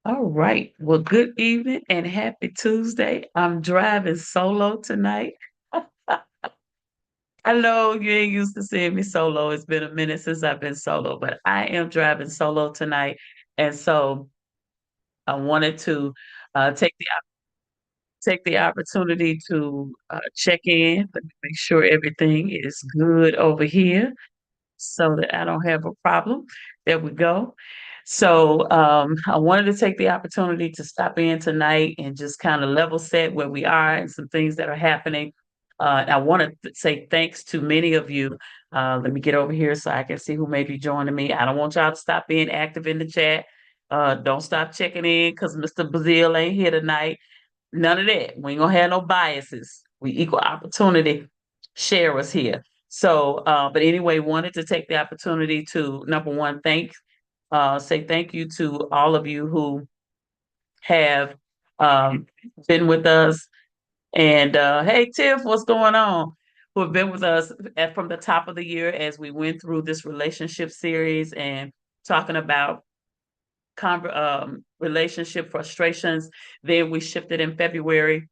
All right. Well, good evening and happy Tuesday. I'm driving solo tonight. I know you ain't used to seeing me solo. It's been a minute since I've been solo, but I am driving solo tonight. And so I wanted to take the opportunity to check in, let me make sure everything is good over here so that I don't have a problem. There we go. So I wanted to take the opportunity to stop in tonight and just kind of level set where we are and some things that are happening. I want to say thanks to many of you. Let me get over here so I can see who may be joining me. I don't want y'all to stop being active in the chat. Don't stop checking in because Mr. Bazil ain't here tonight. None of that. We ain't gonna have no biases. We equal opportunity sharers here. So, but anyway, wanted to take the opportunity to number one, say thank you to all of you who have um, been with us. And hey, Tiff, what's going on? Who have been with us from the top of the year as we went through this relationship series and talking about relationship frustrations. Then we shifted in February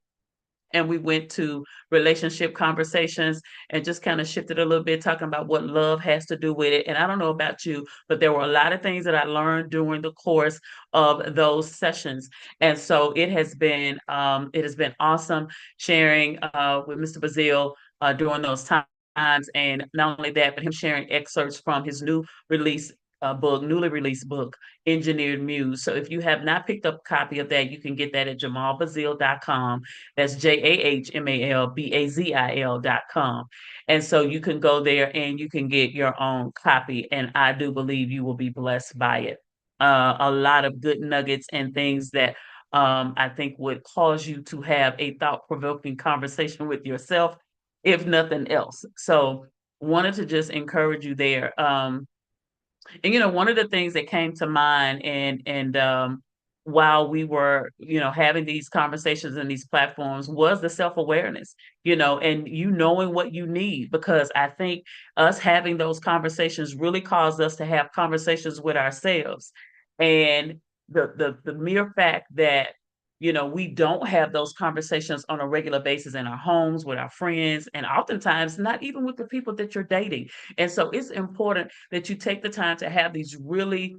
and we went to relationship conversations and just kind of shifted a little bit talking about what love has to do with it. And I don't know about you, but there were a lot of things that I learned during the course of those sessions. And so it has been awesome sharing with Mr. Bazil during those times, and not only that, but him sharing excerpts from his newly released book, Engineered Muse. So if you have not picked up a copy of that, you can get that at jamalbazil.com. That's JAHMALBAZIL.com. And so you can go there and you can get your own copy. And I do believe you will be blessed by it. A lot of good nuggets and things that I think would cause you to have a thought provoking conversation with yourself, if nothing else. So, wanted to just encourage you there. And one of the things that came to mind and while we were, having these conversations and these platforms was the self-awareness, and knowing what you need, because I think us having those conversations really caused us to have conversations with ourselves. And the mere fact that we don't have those conversations on a regular basis in our homes with our friends, and oftentimes not even with the people that you're dating. And so it's important that you take the time to have these really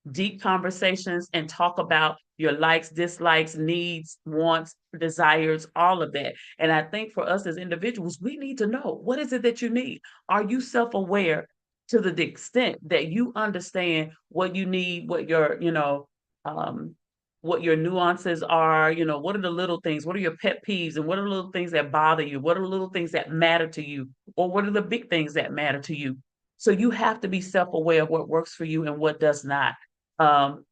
deep conversations and talk about your likes, dislikes, needs, wants, desires, all of that. And I think for us as individuals, we need to know, what is it that you need? Are you self-aware to the extent that you understand what you need, um, what your nuances are, what are the little things, what are your pet peeves, and what are the little things that bother you, what are the little things that matter to you, or what are the big things that matter to you. So you have to be self-aware of what works for you and what does not. Um,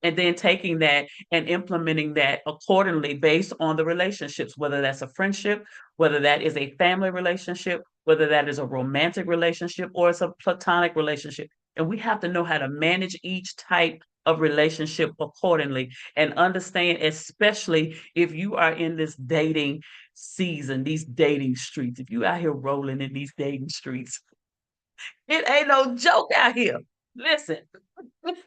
and then taking that and implementing that accordingly based on the relationships, whether that's a friendship, whether that is a family relationship, whether that is a romantic relationship, or it's a platonic relationship. And we have to know how to manage each type of relationship accordingly and understand, especially if you are in this dating season, these dating streets, if you out here rolling in these dating streets, it ain't no joke out here. Listen,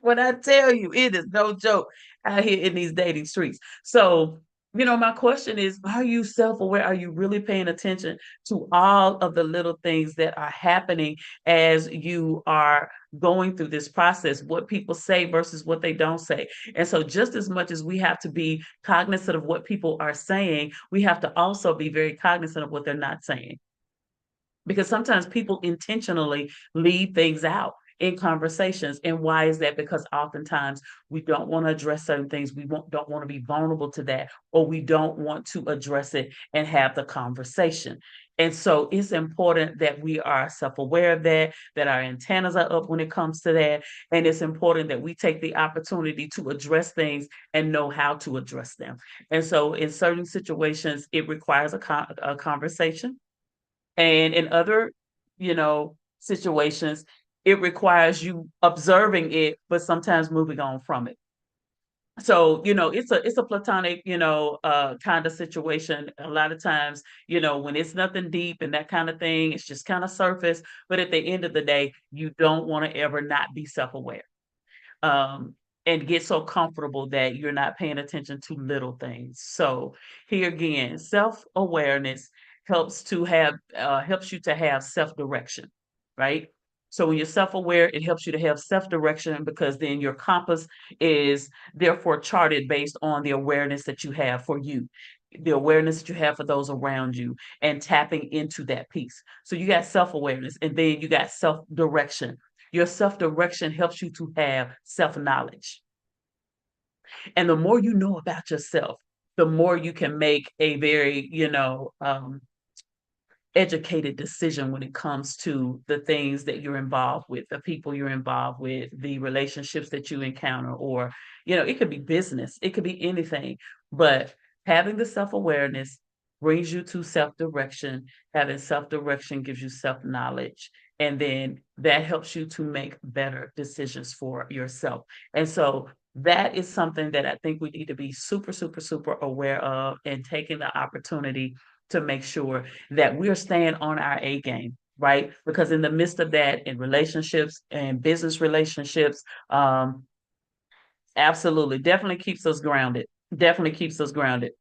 when I tell you, it is no joke out here in these dating streets. So, my question is, are you self-aware? Are you really paying attention to all of the little things that are happening as you are going through this process? What people say versus what they don't say. And so just as much as we have to be cognizant of what people are saying, we have to also be very cognizant of what they're not saying, because sometimes people intentionally leave things out in conversations. And why is that? Because oftentimes we don't want to address certain things. Don't want to be vulnerable to that, or we don't want to address it and have the conversation. And so it's important that we are self-aware of that our antennas are up when it comes to that. And it's important that we take the opportunity to address things and know how to address them. And so in certain situations, it requires a conversation, and in other, situations, it requires you observing it, but sometimes moving on from it. So, it's a platonic, kind of situation. A lot of times, when it's nothing deep and that kind of thing, it's just kind of surface. But at the end of the day, you don't want to ever not be self-aware. Um, and get so comfortable that you're not paying attention to little things. So here again, self-awareness helps you to have self-direction, right? So when you're self-aware, it helps you to have self-direction because then your compass is therefore charted based on the awareness that you have for you, the awareness that you have for those around you, and tapping into that piece. So you got self-awareness and then you got self-direction. Your self-direction helps you to have self-knowledge. And the more you know about yourself, the more you can make a very, educated decision when it comes to the things that you're involved with, the people you're involved with, the relationships that you encounter, or, it could be business, it could be anything. But having the self awareness brings you to self direction. Having self direction gives you self knowledge. And then that helps you to make better decisions for yourself. And so that is something that I think we need to be super, super, super aware of and taking the opportunity to make sure that we're staying on our A game, right? Because in the midst of that, in relationships and business relationships, um, absolutely, definitely keeps us grounded. Definitely keeps us grounded.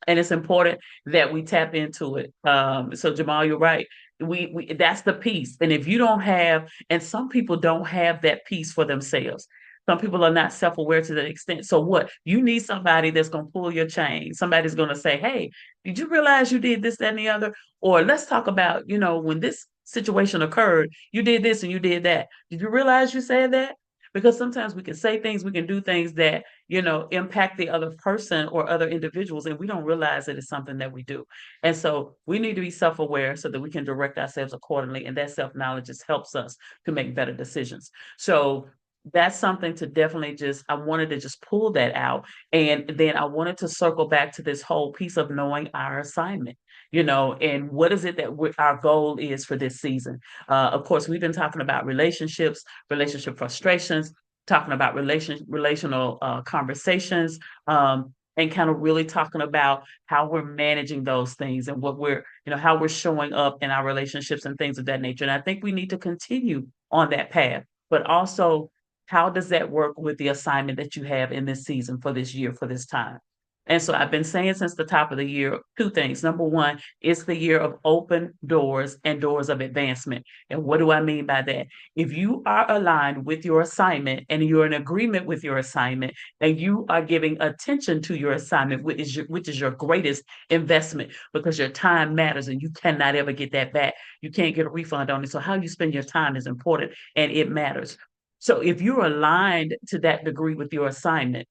And it's important that we tap into it. So Jamal, you're right. We that's the piece. And if you don't have, and some people don't have that piece for themselves. Some people are not self-aware to that extent. So what? You need somebody that's gonna pull your chain. Somebody's gonna say, "Hey, did you realize you did this, that, and the other?" Or let's talk about, when this situation occurred, you did this and you did that. Did you realize you said that? Because sometimes we can say things, we can do things that impact the other person or other individuals, and we don't realize that it's something that we do. And so we need to be self-aware so that we can direct ourselves accordingly. And that self-knowledge just helps us to make better decisions. So that's something to definitely I wanted to just pull that out. And then I wanted to circle back to this whole piece of knowing our assignment, and what is it that our goal is for this season. Of course, we've been talking about relationships, relationship frustrations, talking about relational conversations, and kind of really talking about how we're managing those things and how we're showing up in our relationships and things of that nature. And I think we need to continue on that path, but also how does that work with the assignment that you have in this season for this year, for this time? And so I've been saying since the top of the year, two things. Number one, it's the year of open doors and doors of advancement. And what do I mean by that? If you are aligned with your assignment and you're in agreement with your assignment and you are giving attention to your assignment, which is your greatest investment because your time matters and you cannot ever get that back. You can't get a refund on it. So how you spend your time is important and it matters. So if you're aligned to that degree with your assignment,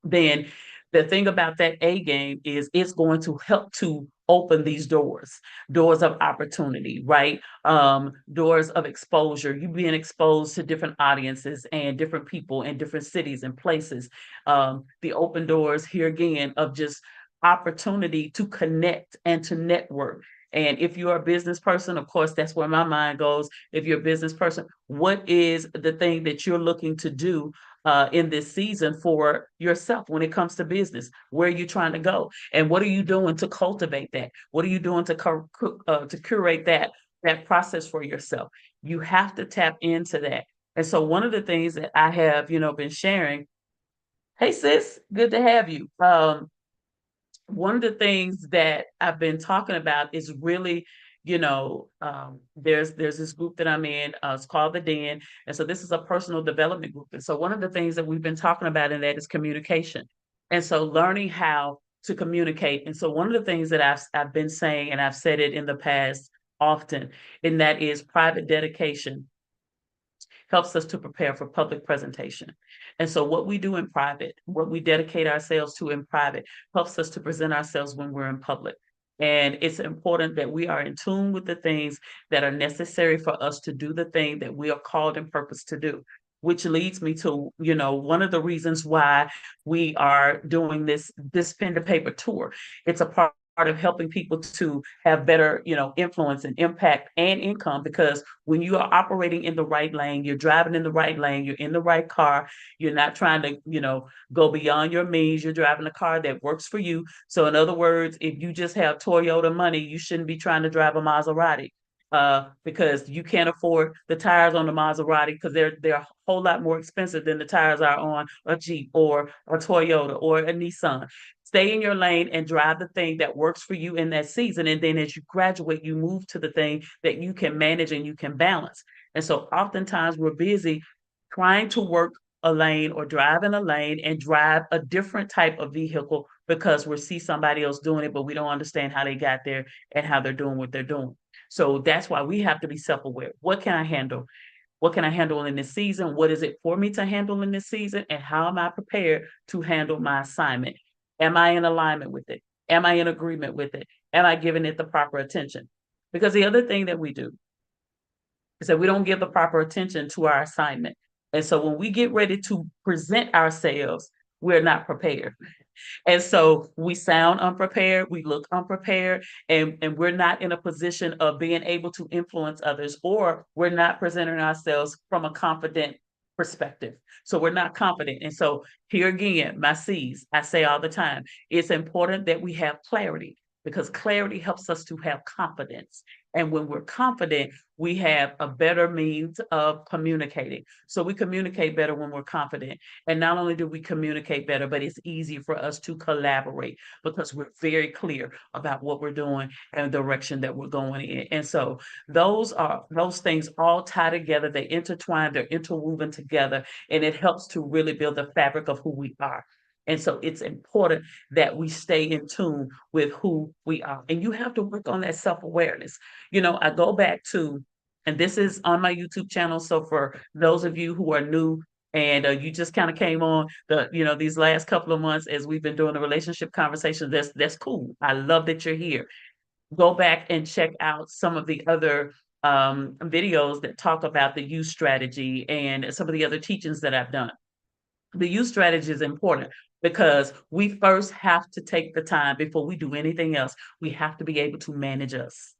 then the thing about that A game is it's going to help to open these doors of opportunity, right? Doors of exposure. You being exposed to different audiences and different people in different cities and places. The open doors here again of just opportunity to connect and to network. And if you're a business person, of course, that's where my mind goes. If you're a business person, what is the thing that you're looking to do in this season for yourself when it comes to business? Where are you trying to go, and what are you doing to cultivate that? What are you doing to curate that process for yourself? You have to tap into that. And so one of the things that I have, been sharing. Hey, sis, good to have you. One of the things that I've been talking about is really, there's this group that I'm in. It's called the Den, and so this is a personal development group. And so one of the things that we've been talking about in that is communication, and so learning how to communicate. And so one of the things that I've been saying, and I've said it in the past often, and that is private dedication helps us to prepare for public presentation. And so what we do in private, what we dedicate ourselves to in private, helps us to present ourselves when we're in public. And it's important that we are in tune with the things that are necessary for us to do the thing that we are called and purposed to do. Which leads me to, one of the reasons why we are doing this pen to paper tour. It's a part of helping people to have better, influence and impact and income, because when you are operating in the right lane, you're driving in the right lane, you're in the right car, you're not trying to, go beyond your means, you're driving a car that works for you. So in other words, if you just have Toyota money, you shouldn't be trying to drive a Maserati. because you can't afford the tires on the Maserati because they're a whole lot more expensive than the tires are on a Jeep or a Toyota or a Nissan. Stay in your lane and drive the thing that works for you in that season. And then as you graduate, you move to the thing that you can manage and you can balance. And so oftentimes we're busy trying to work a lane or drive in a lane and drive a different type of vehicle because we see somebody else doing it, but we don't understand how they got there and how they're doing what they're doing. So that's why we have to be self-aware. What can I handle? What can I handle in this season? What is it for me to handle in this season? And how am I prepared to handle my assignment? Am I in alignment with it? Am I in agreement with it? Am I giving it the proper attention? Because the other thing that we do is that we don't give the proper attention to our assignment. And so when we get ready to present ourselves, we're not prepared. And so we sound unprepared, we look unprepared, and we're not in a position of being able to influence others, or we're not presenting ourselves from a confident perspective. So we're not confident. And so here again, my C's, I say all the time, it's important that we have clarity because clarity helps us to have confidence. And when we're confident, we have a better means of communicating. So we communicate better when we're confident. And not only do we communicate better, but it's easy for us to collaborate because we're very clear about what we're doing and the direction that we're going in. And so those things all tie together, they intertwine, they're interwoven together, and it helps to really build the fabric of who we are. And so it's important that we stay in tune with who we are. And you have to work on that self-awareness. I go back to, and this is on my YouTube channel. So for those of you who are new and you just kind of came on these last couple of months as we've been doing the relationship conversation, that's cool. I love that you're here. Go back and check out some of the other videos that talk about the use strategy and some of the other teachings that I've done. The use strategy is important because we first have to take the time before we do anything else. We have to be able to manage us.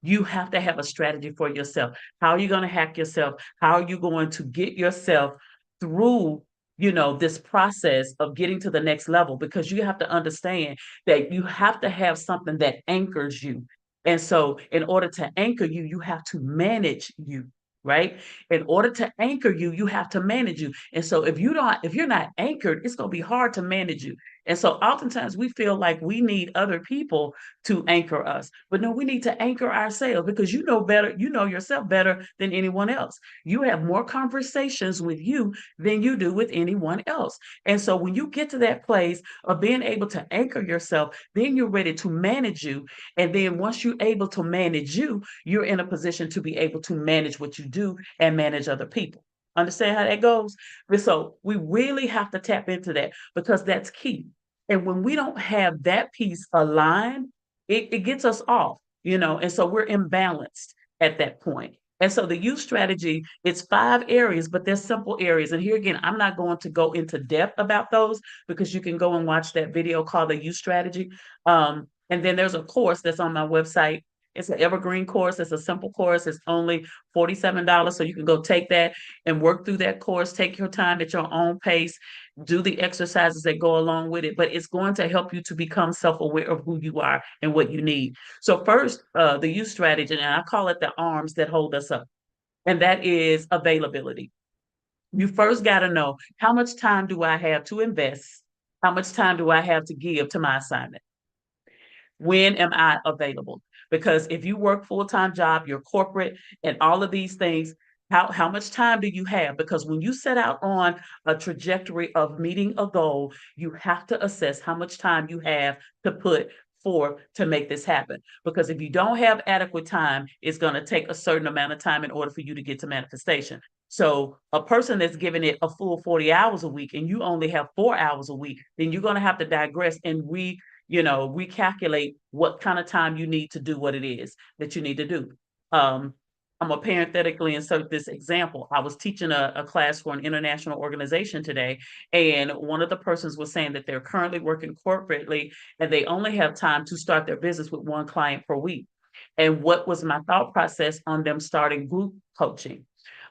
You have to have a strategy for yourself. How are you going to hack yourself? How are you going to get yourself through, this process of getting to the next level? Because you have to understand that you have to have something that anchors you. And so in order to anchor you, you have to manage you. Right. In order to anchor you, you have to manage you. And so if you're not anchored, it's going to be hard to manage you. And so oftentimes we feel like we need other people to anchor us. But no, we need to anchor ourselves because you know yourself better than anyone else. You have more conversations with you than you do with anyone else. And so when you get to that place of being able to anchor yourself, then you're ready to manage you. And then once you're able to manage you, you're in a position to be able to manage what you do and manage other people. Understand how that goes? So we really have to tap into that because that's key. And when we don't have that piece aligned, it gets us off, and so we're imbalanced at that point. And so the youth strategy, it's 5 areas, but they're simple areas. And here again, I'm not going to go into depth about those because you can go and watch that video called the youth strategy. And then there's a course that's on my website. It's an evergreen course. It's a simple course. It's only $47. So you can go take that and work through that course. Take your time at your own pace. Do the exercises that go along with it. But it's going to help you to become self-aware of who you are and what you need. So first, the youth strategy, and I call it the arms that hold us up. And that is availability. You first got to know, how much time do I have to invest? How much time do I have to give to my assignment? When am I available? Because if you work full-time job, you're corporate and all of these things, how much time do you have? Because when you set out on a trajectory of meeting a goal, you have to assess how much time you have to put forth to make this happen. Because if you don't have adequate time, it's going to take a certain amount of time in order for you to get to manifestation. So a person that's giving it a full 40 hours a week and you only have 4 hours a week, then you're going to have to digress and recalculate what kind of time you need to do what it is that you need to do. I'm gonna parenthetically insert this example. I was teaching a class for an international organization today, and one of the persons was saying that they're currently working corporately and they only have time to start their business with one client per week. And what was my thought process on them starting group coaching?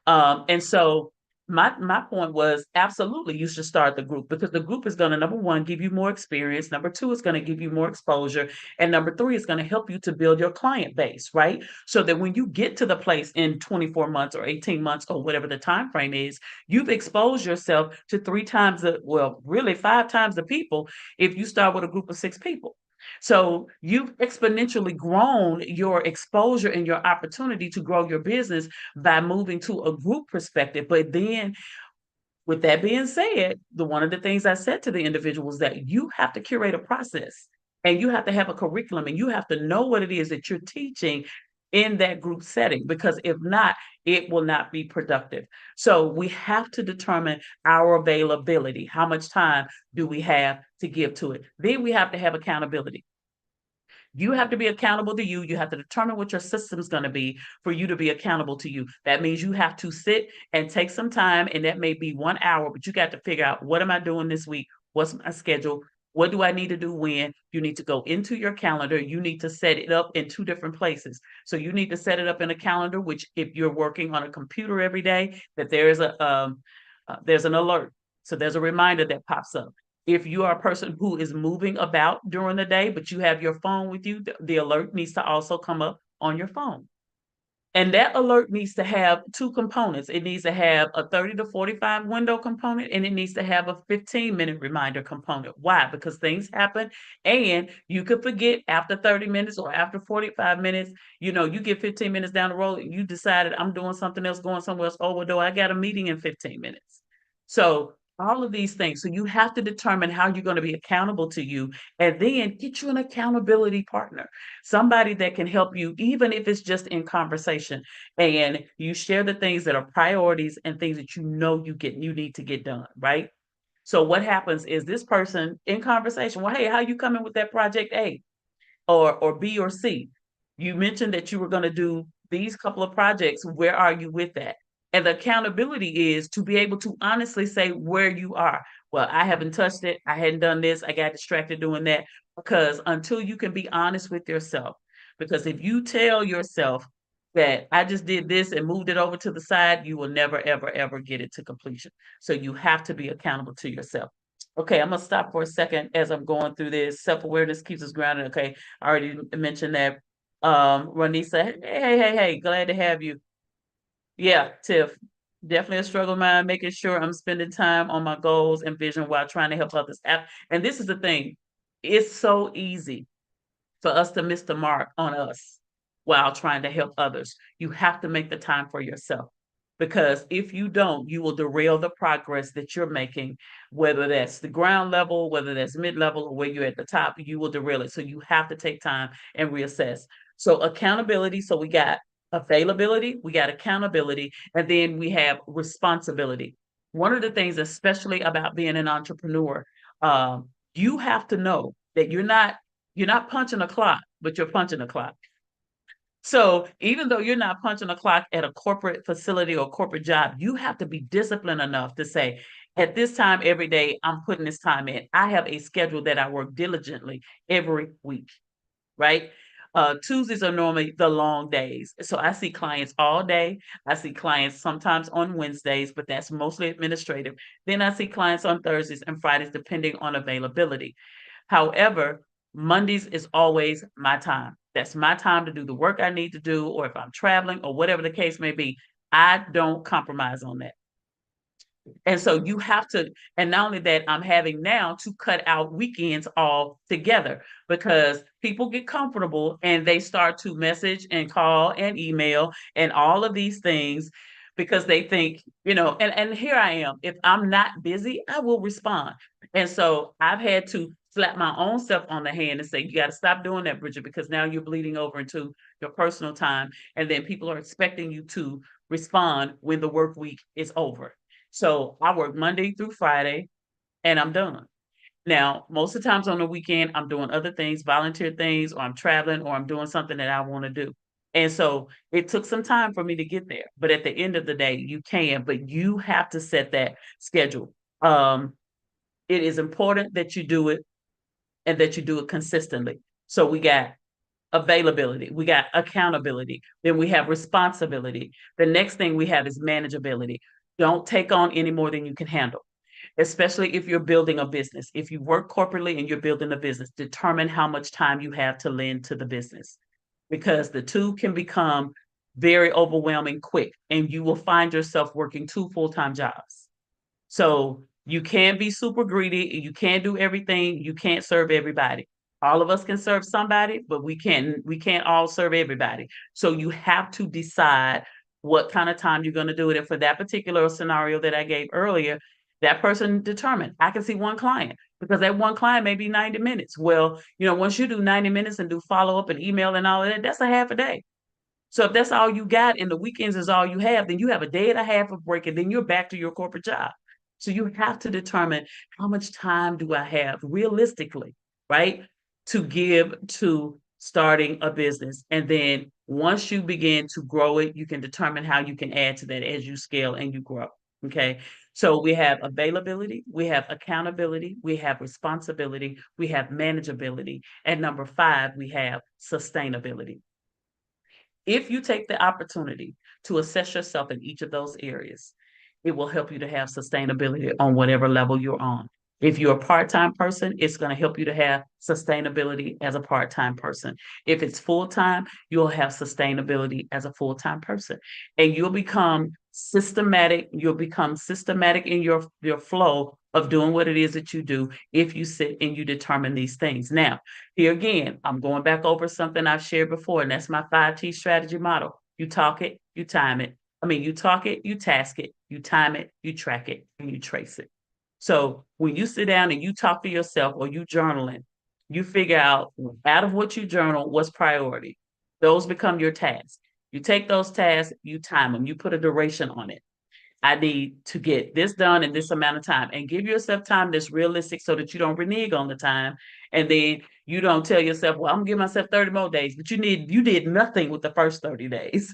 And so my point was absolutely you should start the group because the group is going to number one give you more experience, number two is going to give you more exposure, and number three is going to help you to build your client base, right? So that when you get to the place in 24 months or 18 months or whatever the time frame is, you've exposed yourself to three times the, well, really five times the people if you start with a group of six people. So you've exponentially grown your exposure and your opportunity to grow your business by moving to a group perspective. But then, with that being said, the one of the things I said to the individuals that you have to curate a process and you have to have a curriculum and you have to know what it is that you're teaching in that group setting because if not, it will not be productive. So we have to determine our availability. How much time do we have to give to it? Then we have to have accountability. You have to be accountable to you. You have to determine what your system's going to be for you to be accountable to you. That means you have to sit and take some time, and that may be 1 hour, but you got to figure out what am I doing this week? What's my schedule? What do I need to do when? You need to go into your calendar. You need to set it up in two different places. So you need to set it up in a calendar, which if you're working on a computer every day, that there's an alert. So there's a reminder that pops up. If you are a person who is moving about during the day, but you have your phone with you, the alert needs to also come up on your phone. And that alert needs to have two components. It needs to have a 30 to 45 window component and it needs to have a 15-minute reminder component. Why? Because things happen and you could forget after 30 minutes or after 45 minutes. You know, you get 15 minutes down the road, and you decided I'm doing something else, going somewhere else. Oh, well, no, I got a meeting in 15 minutes. So all of these things. So you have to determine how you're going to be accountable to you and then get you an accountability partner, somebody that can help you, even if it's just in conversation. And you share the things that are priorities and things that you know you need to get done, right? So what happens is this person in conversation, well, hey, how you coming with that project A or B or C? You mentioned that you were going to do these couple of projects. Where are you with that? And the accountability is to be able to honestly say where you are. Well, I haven't touched it. I hadn't done this. I got distracted doing that. Because until you can be honest with yourself, because if you tell yourself that I just did this and moved it over to the side, you will never, ever, ever get it to completion. So you have to be accountable to yourself. Okay, I'm gonna stop for a second as I'm going through this. Self-awareness keeps us grounded. Okay, I already mentioned that. Ranisa, hey, glad to have you. Yeah, Tiff, definitely a struggle of mine, making sure I'm spending time on my goals and vision while trying to help others. And this is the thing, it's so easy for us to miss the mark on us while trying to help others. You have to make the time for yourself because if you don't, you will derail the progress that you're making, whether that's the ground level, whether that's mid level, or where you're at the top, you will derail it. So you have to take time and reassess. So, accountability. So, we got availability, we got accountability, and then we have responsibility. One of the things, especially about being an entrepreneur, you have to know that you're not punching a clock, but you're punching a clock. So even though you're not punching a clock at a corporate facility or corporate job, you have to be disciplined enough to say, at this time every day, I'm putting this time in. I have a schedule that I work diligently every week, right? Tuesdays are normally the long days. So I see clients all day. I see clients sometimes on Wednesdays, but that's mostly administrative. Then I see clients on Thursdays and Fridays, depending on availability. However, Mondays is always my time. That's my time to do the work I need to do, or if I'm traveling or whatever the case may be, I don't compromise on that. And so you have to, and not only that, I'm having now to cut out weekends altogether because people get comfortable and they start to message and call and email and all of these things because they think, and here I am. If I'm not busy, I will respond. And so I've had to slap my own self on the hand and say, you got to stop doing that, Bridget, because now you're bleeding over into your personal time. And then people are expecting you to respond when the work week is over. So I work Monday through Friday and I'm done. Now, most of the times on the weekend, I'm doing other things, volunteer things, or I'm traveling, or I'm doing something that I want to do. And so it took some time for me to get there. But at the end of the day, you can, but you have to set that schedule. Um, it is important that you do it and that you do it consistently. So we got availability, we got accountability, then we have responsibility. The next thing we have is manageability. Don't take on any more than you can handle, especially if you're building a business. If you work corporately and you're building a business, determine how much time you have to lend to the business, because the two can become very overwhelming quick, and you will find yourself working two full-time jobs. So you can't be super greedy. You can't do everything. You can't serve everybody. All of us can serve somebody, but we can't all serve everybody. So you have to decide what kind of time you're going to do it. And for that particular scenario that I gave earlier, that person determined I can see one client because that one client may be 90 minutes. Well, once you do 90 minutes and do follow up and email and all of that, that's a half a day. So if that's all you got and the weekends is all you have, then you have a day and a half of break and then you're back to your corporate job. So you have to determine how much time do I have realistically, right, to give to starting a business. And then once you begin to grow it, you can determine how you can add to that as you scale and you grow. Okay. So we have availability, we have accountability, we have responsibility, we have manageability. And number five, we have sustainability. If you take the opportunity to assess yourself in each of those areas, it will help you to have sustainability on whatever level you're on. If you're a part-time person, it's going to help you to have sustainability as a part-time person. If it's full-time, you'll have sustainability as a full-time person. And you'll become systematic in your flow of doing what it is that you do if you sit and you determine these things. Now, here again, I'm going back over something I've shared before, and that's my 5T strategy model. You talk it, you time it. You talk it, you task it, you time it, you track it, and you trace it. So when you sit down and you talk to yourself or you journaling, you figure out of what you journal, what's priority. Those become your tasks. You take those tasks, you time them, you put a duration on it. I need to get this done in this amount of time, and give yourself time that's realistic so that you don't renege on the time. And then you don't tell yourself, well, I'm gonna give myself 30 more days, but you did nothing with the first 30 days.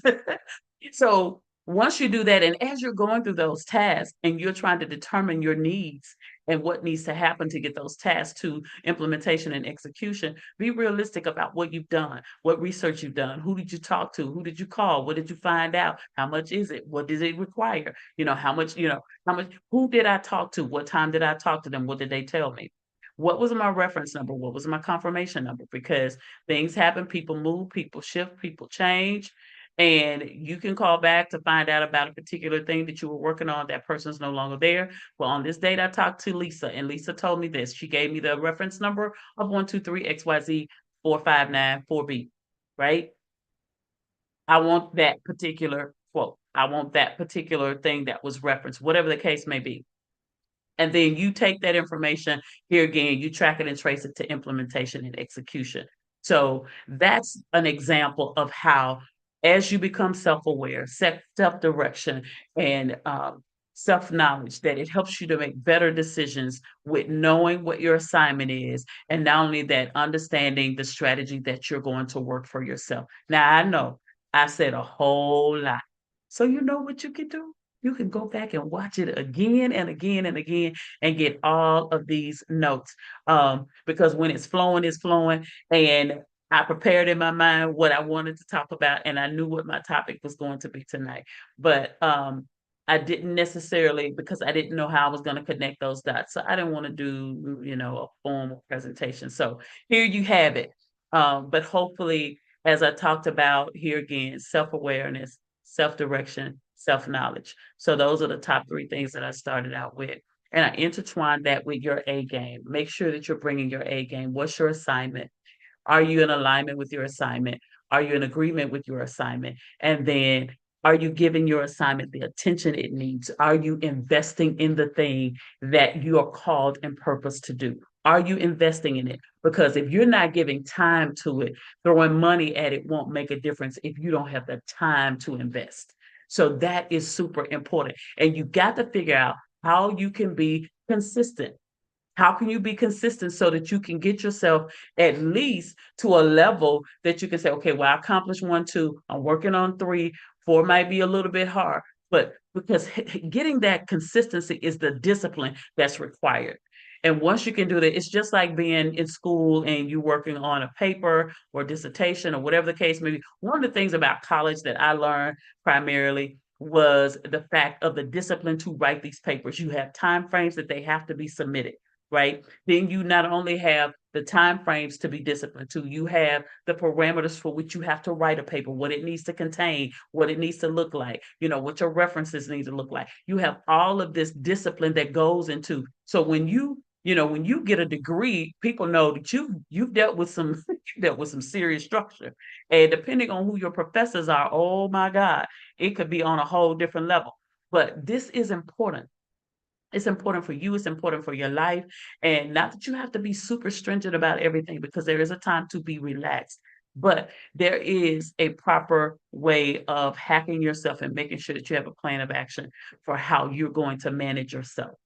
So once you do that, and as you're going through those tasks and you're trying to determine your needs and what needs to happen to get those tasks to implementation and execution, be realistic about what you've done, what research you've done, who did you talk to, who did you call, what did you find out, how much is it, what does it require, how much, who did I talk to, what time did I talk to them, what did they tell me. What was my reference number? What was my confirmation number? Because things happen, people move, people shift, people change, and you can call back to find out about a particular thing that you were working on. That person's no longer there. Well, on this date, I talked to Lisa, and Lisa told me this. She gave me the reference number of 123 XYZ 459 4B, right? I want that particular quote. I want that particular thing that was referenced, whatever the case may be. And then you take that information, here again, you track it and trace it to implementation and execution. So that's an example of how, as you become self-aware, self-direction, and self-knowledge, that it helps you to make better decisions with knowing what your assignment is, and not only that, understanding the strategy that you're going to work for yourself. Now, I know I said a whole lot. So you know what you can do? You can go back and watch it again and again and again and get all of these notes. Because when it's flowing. And I prepared in my mind what I wanted to talk about, and I knew what my topic was going to be tonight. But I didn't necessarily, because I didn't know how I was going to connect those dots. So I didn't want to do, a formal presentation. So here you have it. But hopefully, as I talked about here again, self-awareness, self-direction, self-knowledge. So those are the top three things that I started out with. And I intertwined that with your A game. Make sure that you're bringing your A game. What's your assignment? Are you in alignment with your assignment? Are you in agreement with your assignment? And then, are you giving your assignment the attention it needs? Are you investing in the thing that you are called and purposed to do? Are you investing in it? Because if you're not giving time to it, throwing money at it won't make a difference if you don't have the time to invest. So that is super important. And you got to figure out how you can be consistent. How can you be consistent so that you can get yourself at least to a level that you can say, okay, well, I accomplished 1, 2, I'm working on 3, 4 might be a little bit hard, but because getting that consistency is the discipline that's required. And once you can do that, it's just like being in school and you working on a paper or dissertation or whatever the case may be. One of the things about college that I learned primarily was the fact of the discipline to write these papers. You have time frames that they have to be submitted, right? Then you not only have the time frames to be disciplined to, you have the parameters for which you have to write a paper, what it needs to contain, what it needs to look like, what your references need to look like. You have all of this discipline that goes into. So when you get a degree, people know that you've dealt with some you dealt with some serious structure. And depending on who your professors are, oh my God, it could be on a whole different level. But this is important. It's important for you, it's important for your life, and not that you have to be super stringent about everything because there is a time to be relaxed, but there is a proper way of hacking yourself and making sure that you have a plan of action for how you're going to manage yourself.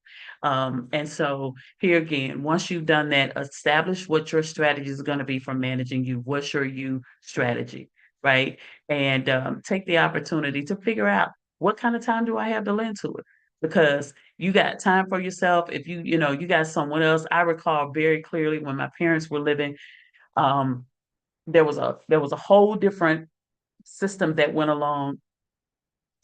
And so here again, once you've done that, establish what your strategy is gonna be for managing you. What's your you strategy, right? And, take the opportunity to figure out what kind of time do I have to lend to it? Because you got time for yourself. If you got someone else. I recall very clearly when my parents were living, um, there was a whole different system that went along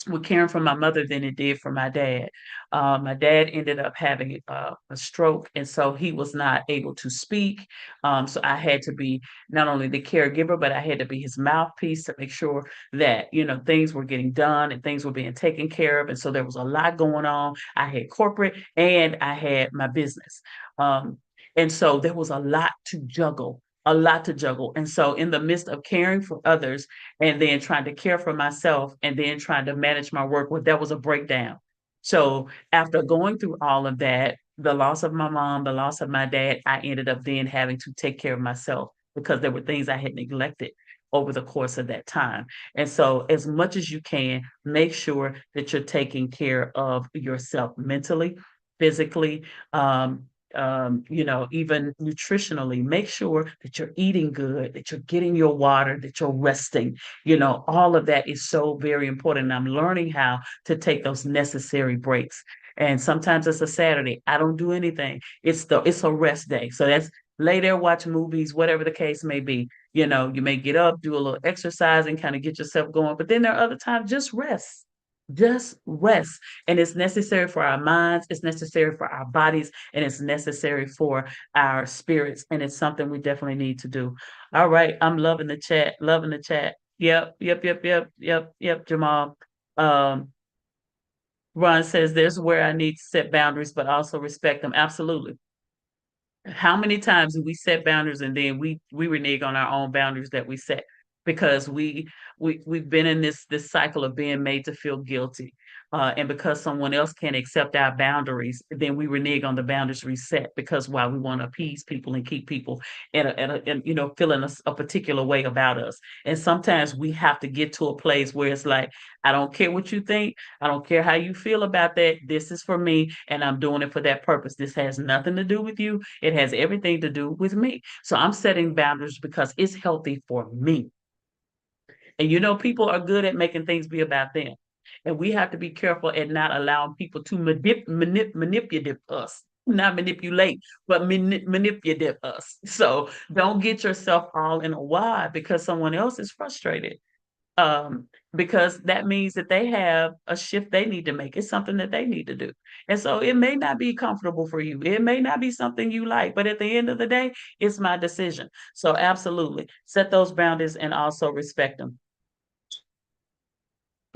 with caring for my mother than it did for my dad. My dad ended up having a stroke, and so he was not able to speak. So I had to be not only the caregiver, but I had to be his mouthpiece to make sure that things were getting done and things were being taken care of. And so there was a lot going on. I had corporate and I had my business, um, and so there was a lot to juggle. A lot to juggle. And so, in the midst of caring for others, and then trying to care for myself and then trying to manage my work, well, that was a breakdown. So after going through all of that, the loss of my mom, the loss of my dad, I ended up then having to take care of myself because there were things I had neglected over the course of that time. And so as much as you can, make sure that you're taking care of yourself mentally, physically, even nutritionally. Make sure that you're eating good, that you're getting your water, that you're resting. All of that is so very important. I'm learning how to take those necessary breaks. And sometimes it's a Saturday. I don't do anything. It's a rest day. So that's lay there, watch movies, whatever the case may be. You may get up, do a little exercise and kind of get yourself going. But then there are other times, just rest. Just rest. And it's necessary for our minds, it's necessary for our bodies, and it's necessary for our spirits. And it's something we definitely need to do. All right. I'm loving the chat. Loving the chat. Yep, yep, yep, yep, yep, yep, Jamal. Um, Ron says there's where I need to set boundaries, but also respect them. Absolutely. How many times do we set boundaries and then we renege on our own boundaries that we set because we've been in this cycle of being made to feel guilty, and because someone else can't accept our boundaries, then we renege on the boundaries we set because why we want to appease people and keep people feeling a particular way about us. And sometimes we have to get to a place where it's like, I don't care what you think, I don't care how you feel about that. This is for me, and I'm doing it for that purpose. This has nothing to do with you. It has everything to do with me. So I'm setting boundaries because it's healthy for me. And people are good at making things be about them. And we have to be careful at not allowing people to manipulate us. Not manipulate, but manipulate us. So don't get yourself all in a why because someone else is frustrated, because that means that they have a shift they need to make. It's something that they need to do. And so it may not be comfortable for you. It may not be something you like, but at the end of the day, it's my decision. So absolutely set those boundaries and also respect them.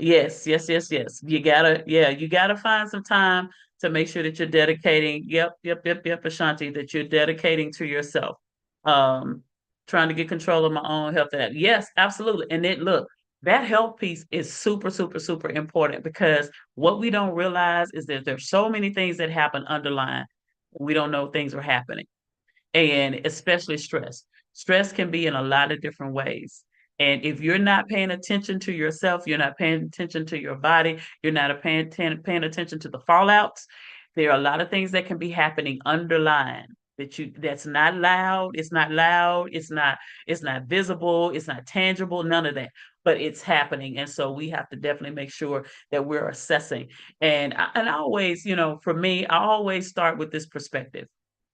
Yes, yes, yes, yes. You gotta find some time to make sure that you're dedicating. Yep, yep, yep, yep, Ashanti, that you're dedicating to yourself. Um, Trying to get control of my own health. Yes, absolutely. And then look, that health piece is super, super, super important because what we don't realize is that there's so many things that happen underlying. We don't know things are happening, and especially stress. Stress can be in a lot of different ways. And if you're not paying attention to yourself, you're not paying attention to your body, you're not paying attention to the fallouts, there are a lot of things that can be happening underlying that's not loud, it's not visible, it's not tangible, none of that. But it's happening. And so we have to definitely make sure that we're assessing. And I always, for me, I always start with this perspective.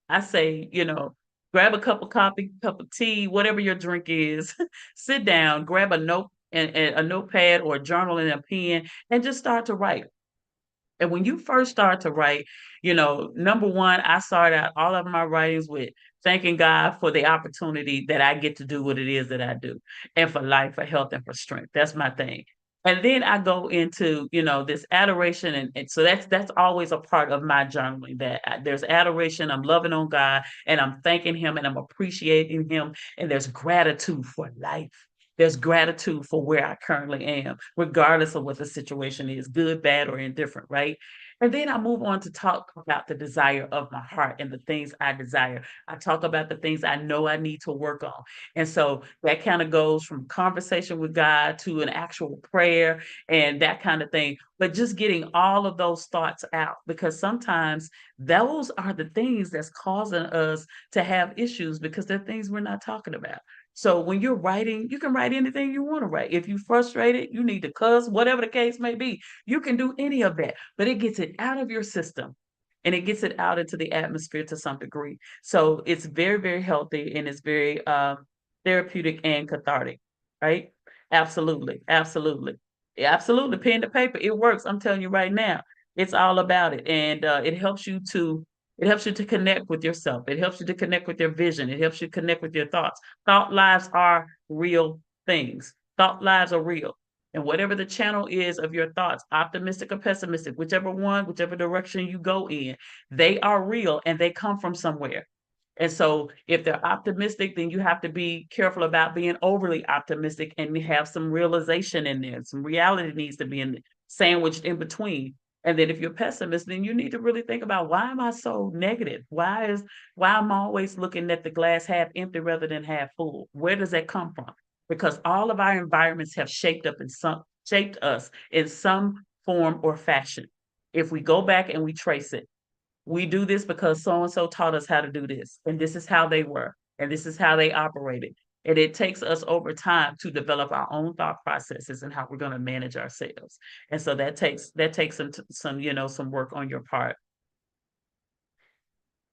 I say, grab a cup of coffee, cup of tea, whatever your drink is, sit down, grab a and a notepad or a journal and a pen and just start to write. And when you first start to write, number one, I start out all of my writings with thanking God for the opportunity that I get to do what it is that I do, and for life, for health, and for strength. That's my thing. And then I go into, this adoration, and so that's always a part of my journaling. There's adoration, I'm loving on God, and I'm thanking Him, and I'm appreciating Him, and there's gratitude for life. There's gratitude for where I currently am, regardless of what the situation is, good, bad, or indifferent, right? And then I move on to talk about the desire of my heart and the things I desire. I talk about the things I know I need to work on. And so that kind of goes from conversation with God to an actual prayer and that kind of thing. But just getting all of those thoughts out, because sometimes those are the things that's causing us to have issues because they're things we're not talking about. So when you're writing, you can write anything you want to write. If you're frustrated, you need to cuss, whatever the case may be, you can do any of that, but it gets it out of your system and it gets it out into the atmosphere to some degree. So it's very, very healthy and it's very therapeutic and cathartic, right? Absolutely. Absolutely. Yeah, absolutely. Pen to paper, it works. I'm telling you right now, it's all about it. And it helps you to connect with yourself. It helps you to connect with your vision. It helps you connect with your thoughts. Thought lives are real things. Thought lives are real. And whatever the channel is of your thoughts, optimistic or pessimistic, whichever one, whichever direction you go in, they are real and they come from somewhere. And so if they're optimistic, then you have to be careful about being overly optimistic and have some realization in there. Some reality needs to be sandwiched in between. And then if you're a pessimist, then you need to really think about, why am I so negative? Why am I always looking at the glass half empty rather than half full? Where does that come from? Because all of our environments have shaped us in some form or fashion. If we go back and we trace it, we do this because so and so taught us how to do this, and this is how they were, and this is how they operated. And it takes us over time to develop our own thought processes and how we're going to manage ourselves. And so that takes some work on your part.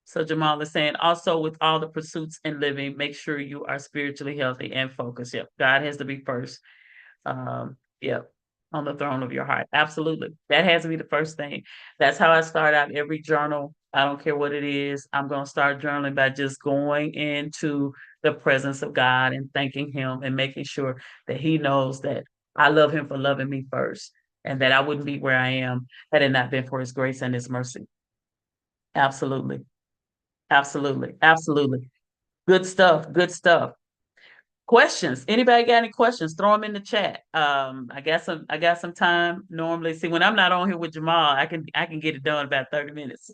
So Jamal is saying, also with all the pursuits in living, make sure you are spiritually healthy and focused. Yep, God has to be first. Yep, on the throne of your heart. Absolutely. That has to be the first thing. That's how I start out every journal. I don't care what it is. I'm going to start journaling by just going into the presence of God and thanking Him and making sure that He knows that I love Him for loving me first and that I wouldn't be where I am had it not been for His grace and His mercy. Absolutely. Absolutely. Absolutely. Good stuff. Good stuff. Questions. Anybody got any questions? Throw them in the chat. I got some time normally. See, when I'm not on here with Jamal, I can get it done in about 30 minutes.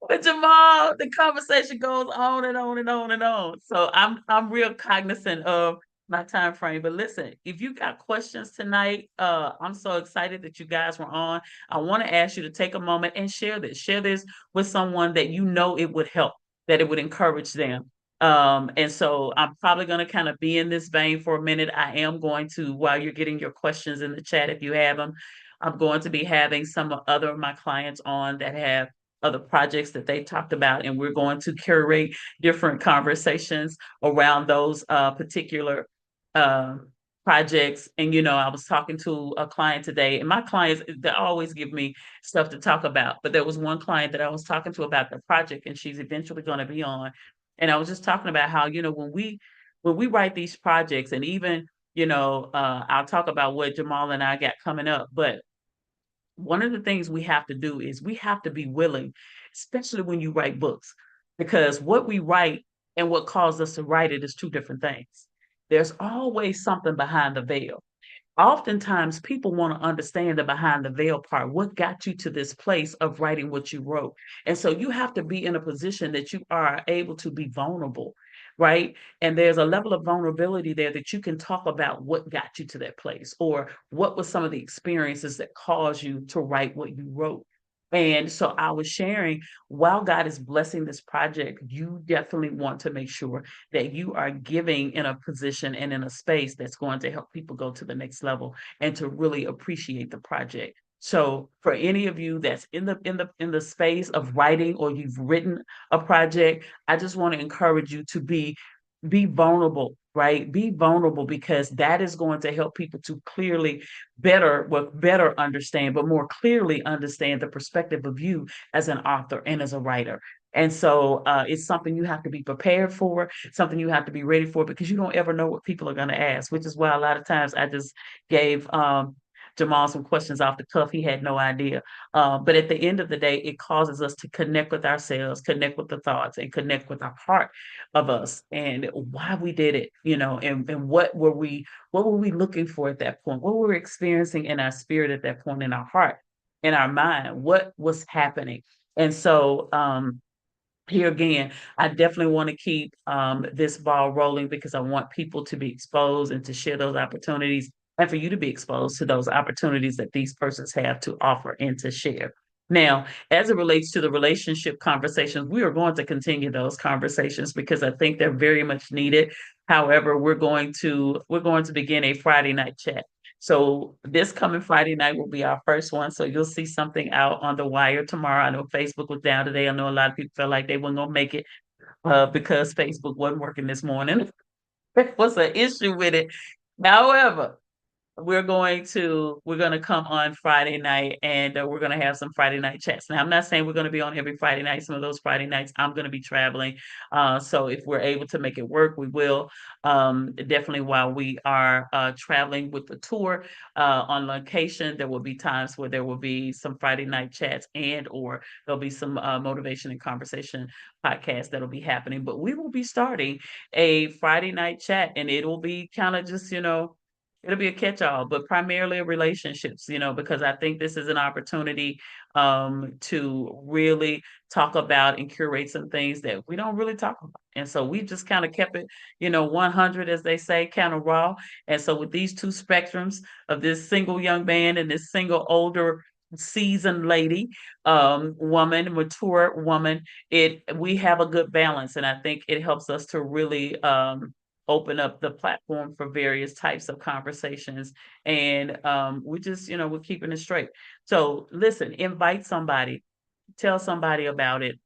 But Jamal, the conversation goes on and on and on and on. So I'm real cognizant of my time frame. But listen, if you got questions tonight, I'm so excited that you guys were on. I want to ask you to take a moment and share this. Share this with someone that you know it would help, that it would encourage them. And so I'm probably going to kind of be in this vein for a minute. I am going to, while you're getting your questions in the chat, if you have them, I'm going to be having some other of my clients on that have other projects that they talked about, and we're going to curate different conversations around those particular uh, projects. And I was talking to a client today, and my clients, they always give me stuff to talk about. But there was one client that I was talking to about the project, and she's eventually going to be on. And I was just talking about how when we write these projects, and even I'll talk about what Jamal and I got coming up, but one of the things we have to do is we have to be willing, especially when you write books, because what we write and what caused us to write it is two different things. There's always something behind the veil. Oftentimes, people want to understand the behind the veil part. What got you to this place of writing what you wrote? And so you have to be in a position that you are able to be vulnerable, right? And there's a level of vulnerability there that you can talk about what got you to that place, or what was some of the experiences that caused you to write what you wrote. And so I was sharing, while God is blessing this project, you definitely want to make sure that you are giving in a position and in a space that's going to help people go to the next level and to really appreciate the project. So for any of you that's in the space of writing, or you've written a project, I just want to encourage you to be be vulnerable, right? Be vulnerable because that is going to help people to clearly better understand, but more clearly understand the perspective of you as an author and as a writer. And so it's something you have to be prepared for, something you have to be ready for, because you don't ever know what people are going to ask, which is why a lot of times I just gave Jamal some questions off the cuff. He had no idea. But at the end of the day, it causes us to connect with ourselves, connect with the thoughts, and connect with our heart of us and why we did it, and what were we looking for at that point? What were we experiencing in our spirit at that point, in our heart, in our mind? What was happening? And so here again, I definitely want to keep this ball rolling because I want people to be exposed and to share those opportunities and for you to be exposed to those opportunities that these persons have to offer and to share. Now, as it relates to the relationship conversations, we are going to continue those conversations because I think they're very much needed. However, we're going to begin a Friday night chat. So this coming Friday night will be our first one. So you'll see something out on the wire tomorrow. I know Facebook was down today. I know a lot of people felt like they weren't gonna make it because Facebook wasn't working this morning. There was an issue with it. However, we're going to come on Friday night and we're going to have some Friday night chats. Now, I'm not saying we're going to be on every Friday night. Some of those Friday nights I'm going to be traveling. So if we're able to make it work, we will. Definitely while we are traveling with the tour on location, there will be times where there will be some Friday night chats and or there'll be some motivation and conversation podcasts that'll be happening. But we will be starting a Friday night chat and it will be kind of just, it'll be a catch-all, but primarily relationships, because I think this is an opportunity to really talk about and curate some things that we don't really talk about. And so we just kind of kept it, 100, as they say, kind of raw. And so with these two spectrums of this single young man and this single older seasoned lady, woman, mature woman, we have a good balance. And I think it helps us to really open up the platform for various types of conversations. And we just, we're keeping it straight. So listen, invite somebody, tell somebody about it.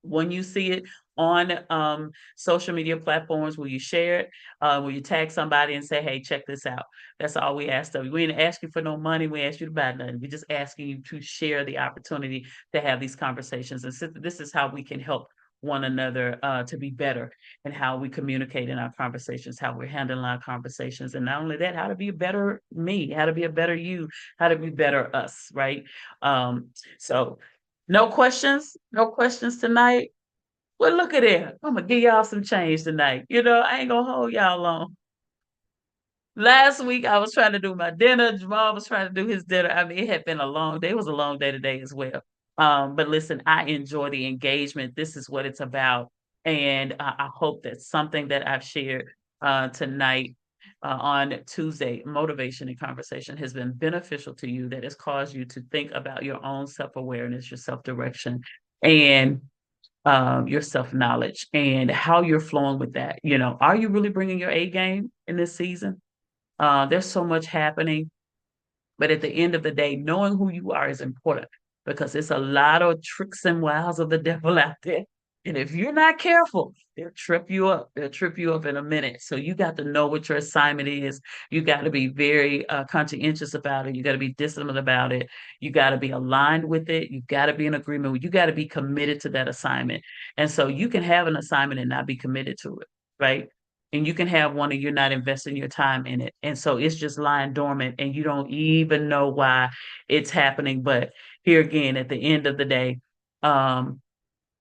When you see it on social media platforms, will you share it? Will you tag somebody and say, hey, check this out? That's all we ask of you. We didn't ask you for no money. We asked you to buy nothing. We're just asking you to share the opportunity to have these conversations. And this is how we can help one another to be better and how we communicate in our conversations, how we're handling our conversations. And not only that, how to be a better me, how to be a better you, how to be better us, right? So no questions? No questions tonight? Well, look at it. I'm gonna give y'all some change tonight. I ain't gonna hold y'all long. Last week I was trying to do my dinner. Jamal was trying to do his dinner. I mean, it had been a long day. It was a long day today as well. But listen, I enjoy the engagement. This is what it's about. And I hope that something that I've shared tonight on Tuesday, motivation and conversation, has been beneficial to you, that has caused you to think about your own self awareness, your self direction, and your self knowledge, and how you're flowing with that. Are you really bringing your A game in this season? There's so much happening. But at the end of the day, knowing who you are is important because it's a lot of tricks and wiles of the devil out there. And if you're not careful, they'll trip you up. They'll trip you up in a minute. So you got to know what your assignment is. You got to be very conscientious about it. You got to be disciplined about it. You got to be aligned with it. You got to be in agreement with. You got to be committed to that assignment. And so you can have an assignment and not be committed to it, right? And you can have one and you're not investing your time in it. And so it's just lying dormant and you don't even know why it's happening. But here again, at the end of the day, um,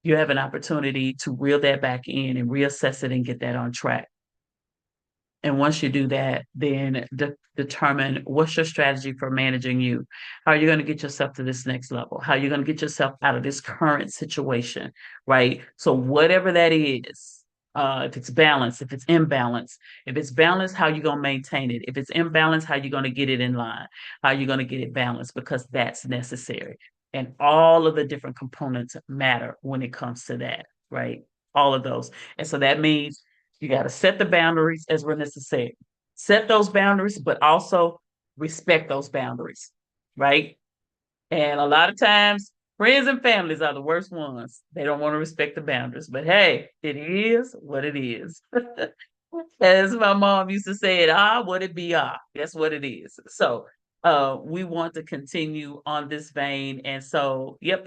you have an opportunity to reel that back in and reassess it and get that on track. And once you do that, then determine what's your strategy for managing you. How are you going to get yourself to this next level? How are you going to get yourself out of this current situation, right? So whatever that is, if it's balanced, if it's imbalance, if it's balanced, how you going to maintain it? If it's imbalanced, how you going to get it in line? How you going to get it balanced? Because that's necessary. And all of the different components matter when it comes to that, right? All of those. And so that means you got to set the boundaries as Renessa said. Set those boundaries, but also respect those boundaries, right? And a lot of times Friends and families are the worst ones. They don't want to respect the boundaries. But hey, it is what it is. As my mom used to say, it what it be That's what it is. So we want to continue on this vein. And so, yep.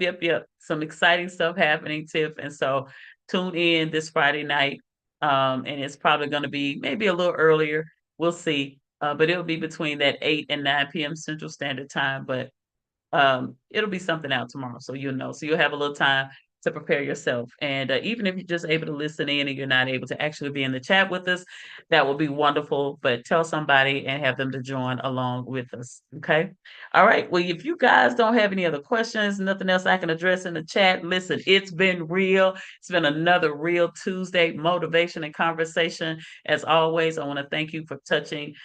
Some exciting stuff happening, Tiff. And so tune in this Friday night. And it's probably going to be maybe a little earlier. We'll see. But it'll be between that 8 and 9 p.m. Central Standard Time. But it'll be something out tomorrow, so you'll know. So you'll have a little time to prepare yourself. And even if you're just able to listen in and you're not able to actually be in the chat with us, that will be wonderful. But tell somebody and have them to join along with us. Okay. All right. Well, if you guys don't have any other questions, nothing else I can address in the chat, listen, it's been real. It's been another real Tuesday motivation and conversation. As always, I want to thank you for touching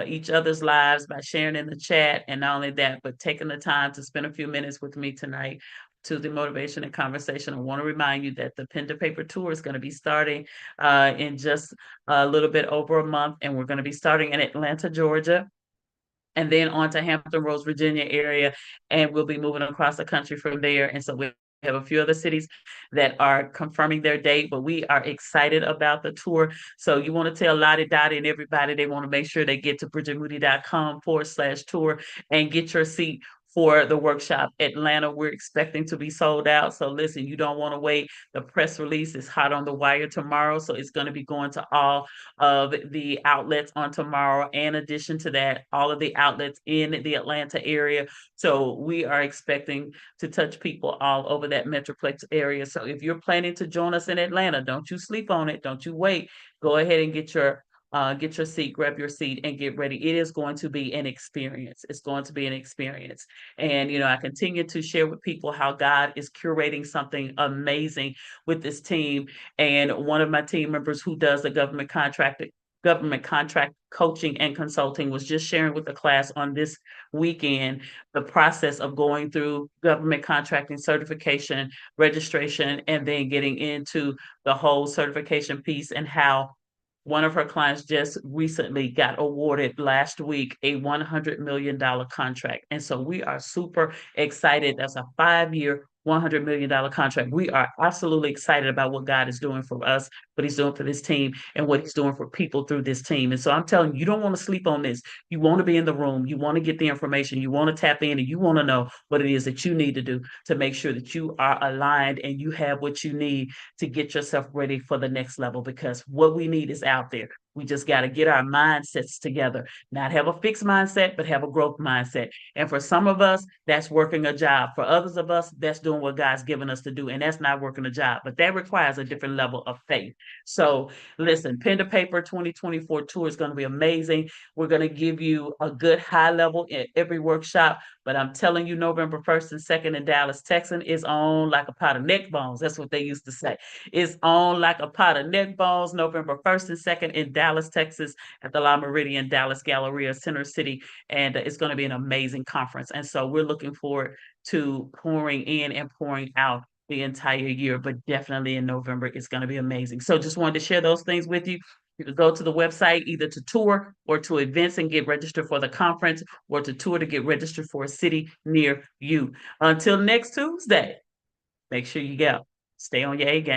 each other's lives by sharing in the chat. And not only that, but taking the time to spend a few minutes with me tonight to the motivation and conversation. I want to remind you that the Pen to Paper Tour is going to be starting in just a little bit over a month. And we're going to be starting in Atlanta, Georgia, and then on to Hampton Roads, Virginia area. And we'll be moving across the country from there. And so we have a few other cities that are confirming their date, but we are excited about the tour. So you want to tell Lottie Dottie and everybody, they want to make sure they get to bridgetmoody.com/tour and get your seat for the workshop. Atlanta, we're expecting to be sold out. So listen, you don't want to wait. The press release is hot on the wire tomorrow. So it's going to be going to all of the outlets on tomorrow. In addition to that, all of the outlets in the Atlanta area. So we are expecting to touch people all over that Metroplex area. So if you're planning to join us in Atlanta, don't you sleep on it. Don't you wait. Go ahead and get your seat, grab your seat, and get ready. It is going to be an experience. It's going to be an experience. And, I continue to share with people how God is curating something amazing with this team. And one of my team members who does the government contract coaching and consulting was just sharing with the class on this weekend the process of going through government contracting certification, registration, and then getting into the whole certification piece, and how one of her clients just recently got awarded last week a $100 million contract. And so we are super excited. That's a 5-year, $100 million contract. We are absolutely excited about what God is doing for us, what he's doing for this team, and what he's doing for people through this team. And so I'm telling you, you don't want to sleep on this. You want to be in the room. You want to get the information. You want to tap in, and you want to know what it is that you need to do to make sure that you are aligned and you have what you need to get yourself ready for the next level, because what we need is out there. We just got to get our mindsets together, not have a fixed mindset, but have a growth mindset. And for some of us, that's working a job. For others of us, that's doing what God's given us to do. And that's not working a job, but that requires a different level of faith. So listen, Pen to Paper 2024 tour is going to be amazing. We're going to give you a good high level in every workshop. But I'm telling you, November 1st and 2nd in Dallas, Texas is on like a pot of neck bones. That's what they used to say. It's on like a pot of neck bones, November 1st and 2nd in Dallas, Texas, at the La Meridian Dallas Galleria, Center City. And it's going to be an amazing conference. And so we're looking forward to pouring in and pouring out the entire year, but definitely in November, it's going to be amazing. So just wanted to share those things with you. You can go to the website either to tour or to events and get registered for the conference, or to tour to get registered for a city near you. Until next Tuesday, make sure you go. Stay on your A game.